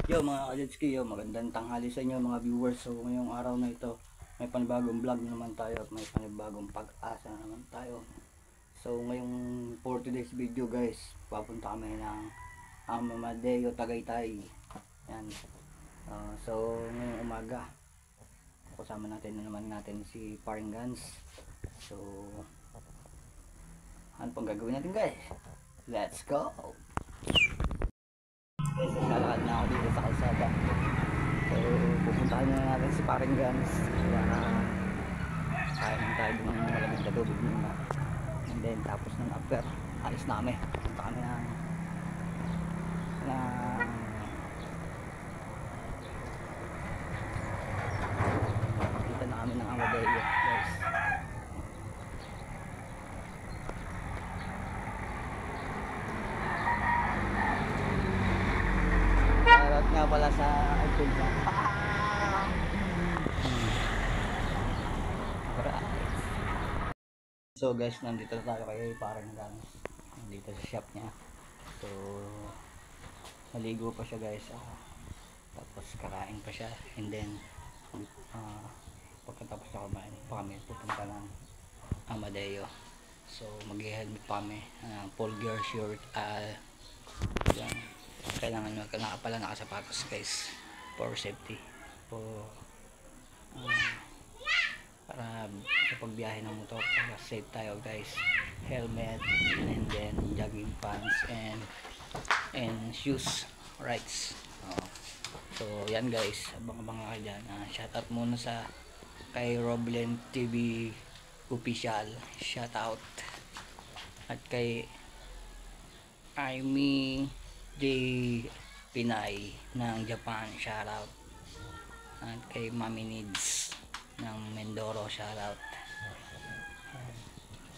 Yo mga Kajetski, yo, magandang tanghali sa inyo mga viewers. So ngayong araw na ito, may panibagong vlog naman tayo at may panibagong pag-asa naman tayo. So ngayong for today's video guys, papunta kami ng Amadeo, Tagaytay. Yan. So ngayong umaga, kasama natin si Paring Gans. So ano pang gagawin natin guys? Let's go! Guys, naglalakad na ako dito sa kalsada. So, pupuntahan na natin si Paring Gans. Kaya na kain ng tayo ng malamig na tubig muna. And then, tapos ng after, alis namin. Punta kami na kita na kami ng Amadeo guys. Nga pala sa iPhone niya. So guys, nandito tayo kay Paring Gans. Nandito sa shop niya. So naligo pa siya guys. Tapos kakain pa siya. And then pagkatapos na kumain pa kami pupunta ng Amadeo. So mag-helmet pa kami. Full gear shirt. Yan. Kailangan nyo pala nakasapatos guys for safety para kapag biyahe ng motor para safe tayo guys. Helmet and then jogging pants and shoes, rights. So yan guys, abang-abang kayo dyan. Shout out muna sa kay Roblen TV official, shout out, at kay Aimee J. Pinay ng Japan, shoutout. At kay Mami Needs ng Mindoro, shoutout.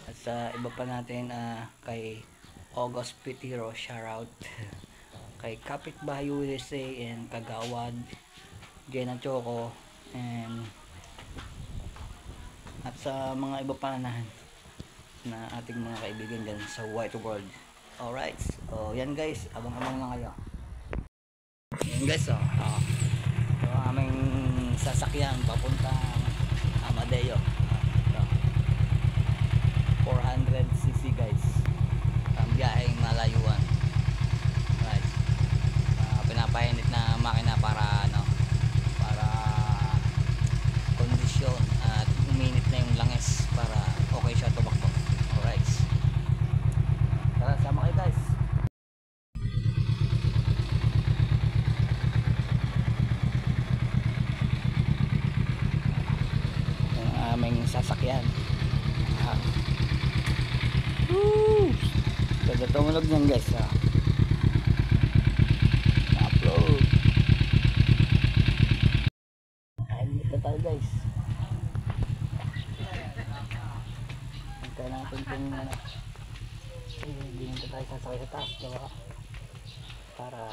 At sa iba pa natin, kay August Pitiro, shoutout. Kay Kapitbahay USA and Kagawad, Jenna Choco, and at sa mga iba pa na ating mga kaibigan dyan sa White World. Alright, so yan guys, abang-abang na kayo. Yan guys, so aming sasakyan papunta Amadeo. 400cc guys, ang biyaheng malayuan. Right. Pinapainit na makina para para kondisyon at uminit na yung langis para okay siya tumakbo. Alright. Tara, sama kayo guys. Ang aming sasakyan. Ganda tumunog niyan guys. Upload. Ayun na tayo guys. Hintay natin kung hindi nito tayo sasakay sa taas, diba? Para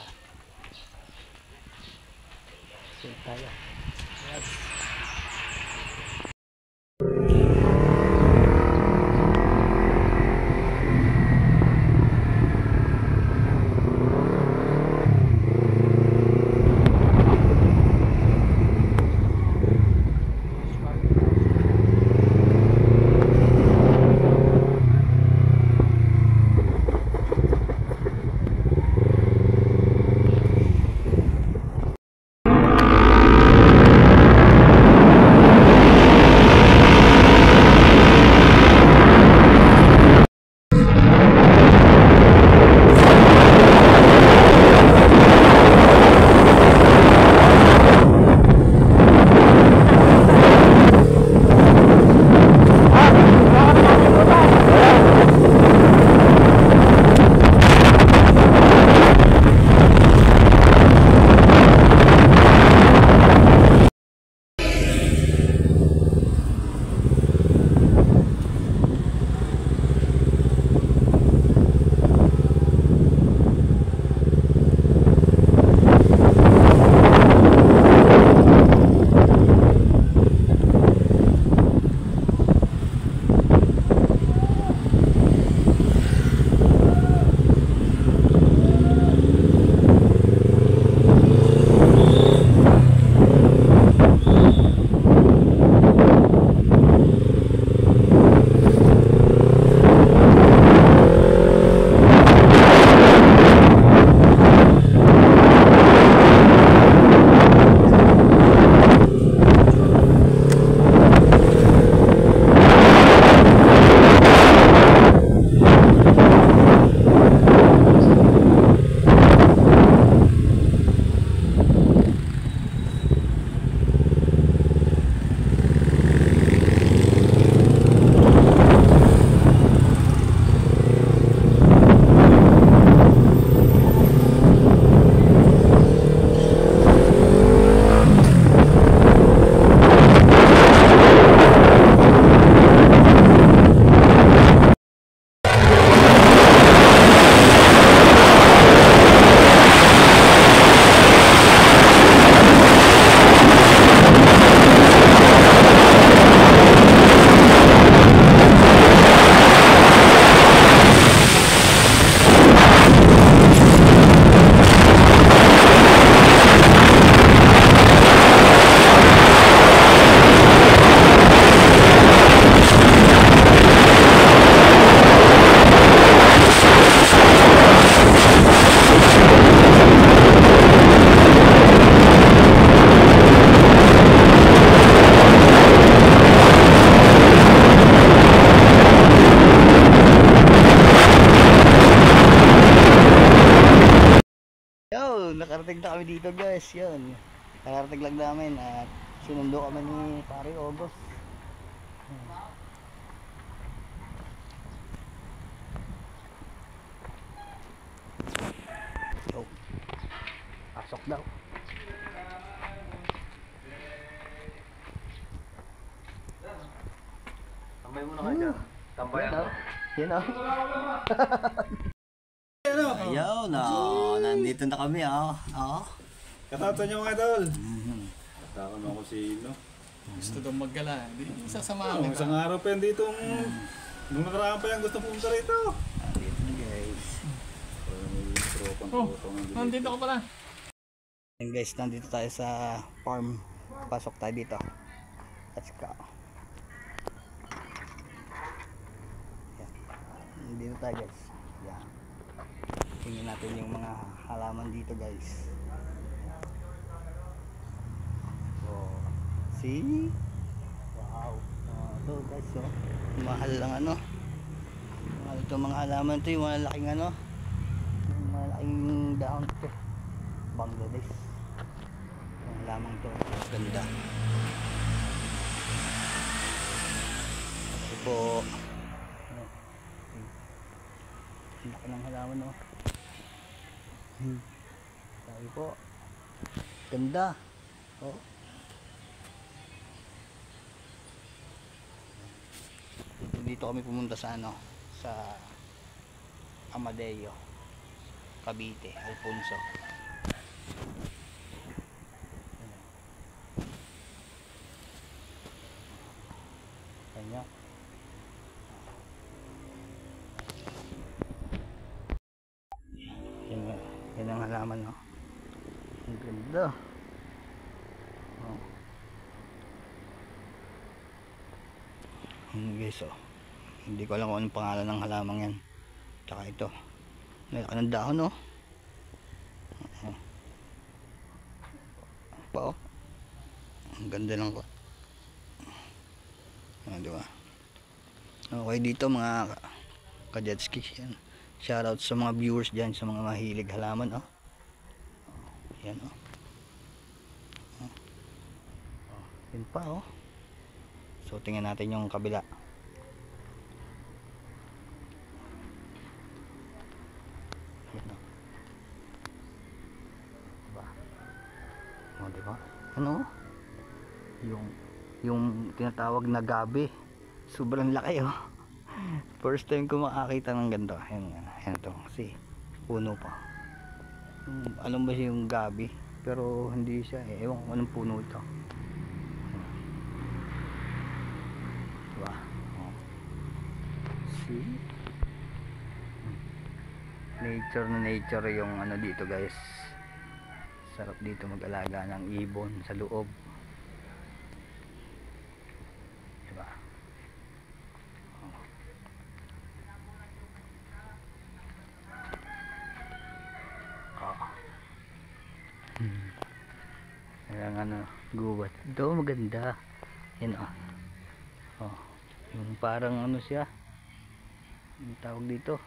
safe tayo. Yes. Nakarating na kami dito guys, yun. Nakarating lang namin at sinundo kami ni Pare August. So, pasok daw. Tambay muna kayo dyan. Tambay ako. Yan o. Ayun, nandito na kami Katatan niyo mga idol. Katakan mo ako sino. Gusto daw maggala, hindi sasamahan kita. Isang araw pa yan dito. Nung nakaraan pa yan gusto pumunta rito. Nandito na guys. Nandito ka pala. Yan guys, nandito tayo sa farm. Pasok tayo dito. Let's go. Yan. Nandito tayo guys. Yan. Tingnan natin yung mga halaman dito guys. So, see? Wow. Ito guys, so, mahal lang ano. Mahal itong mga halaman ito, yung malaking ano. Yung malaking dahon ito. Bangladesh. Yung halaman ito, ganda. Kasi po, ano, ang laki ng halaman no. Sabi po, ganda. Oh. Dito kami pumunta sa ano, sa Amadeo, Cavite, Alfonso. Kanya. Yan ang halaman no. Ang ganda. Oh. Guys oh. Hindi ko alam kung anong pangalan ng halaman yan. Tsaka ito. Nalaki ng dahon oh. Pa oh. Ang ganda lang ko. Diba? Okay dito mga ka-jetski. Shoutout sa mga viewers dyan, sa mga mahilig halaman oh. Yan oh. Yan pa oh. So tingnan natin yung kabila. Yan oh. Diba? Oh, diba? Ano? Yung tinatawag na gabi. Sobrang laki oh. First time ko makakita ng ganito. Yan ito. Kasi puno pa. Alam ba siya yung gabi? Pero hindi siya eh. Ewan ko anong puno ito. Diba? Oh. See? Nature na nature yung ano dito guys. Sarap dito mag-alaga ng ibon sa loob. Diba? Ayan ano, gubat. Ito maganda. Yan oh. Oh, yung parang ano siya. Yung tawag dito.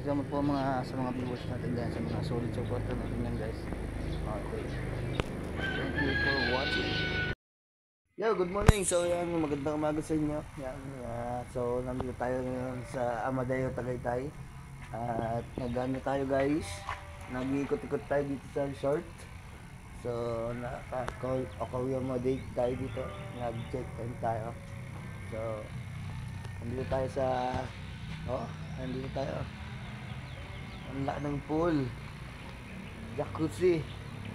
Salamat po sa mga viewers natin dyan, sa mga solid supporter natin yan guys. Okay. Thank you for watching. Yo, good morning. So yan, magandang umaga sa inyo. Yan, so nandito tayo ngayon sa Amadeo, Tagaytay. At nagano tayo guys. Nag-iikot-ikot tayo dito sa resort. So naka-accommodate tayo dito. Nag-check-in tayo. So nandito tayo sa nandito tayo. Ang laki ng pool, jacuzzi,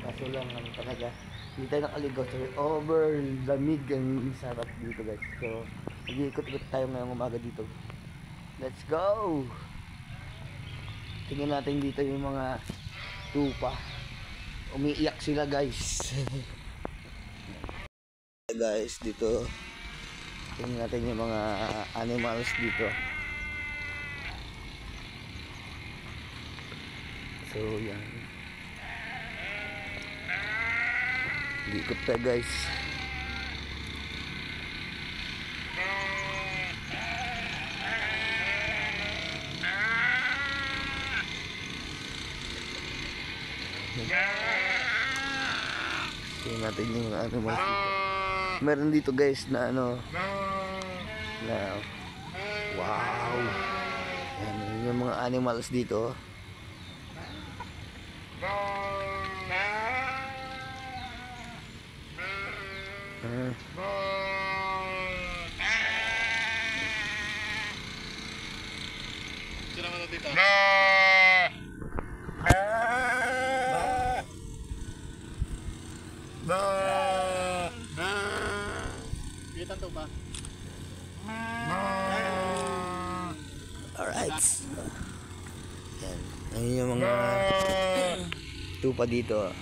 kaso lang ano talaga, hindi tayo nakaligaw sa over lamig ang sarap dito guys. So mag-iikot-ikot tayo ngayong umaga dito. Let's go! Tingnan natin dito yung mga tupa. Umiiyak sila guys. Guys, dito tingnan natin yung mga animals dito. So yan, ikot tayo guys. Tingnan natin yung animals dito. Meron dito guys na ano, na wow, yan yung mga animals dito. Sino naman dito? Kita to ba? Alright. Yan. Ayun yung mga tupa dito.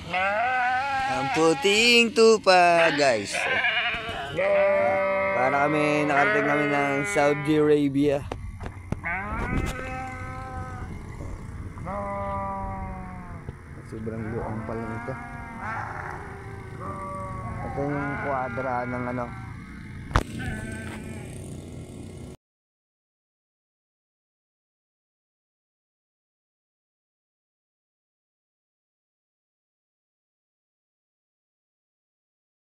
Ang puting tupa, guys. Para kami, nakarating kami ng Saudi Arabia. Sobrang luang pala nito. Ito yung kwadra ng ano,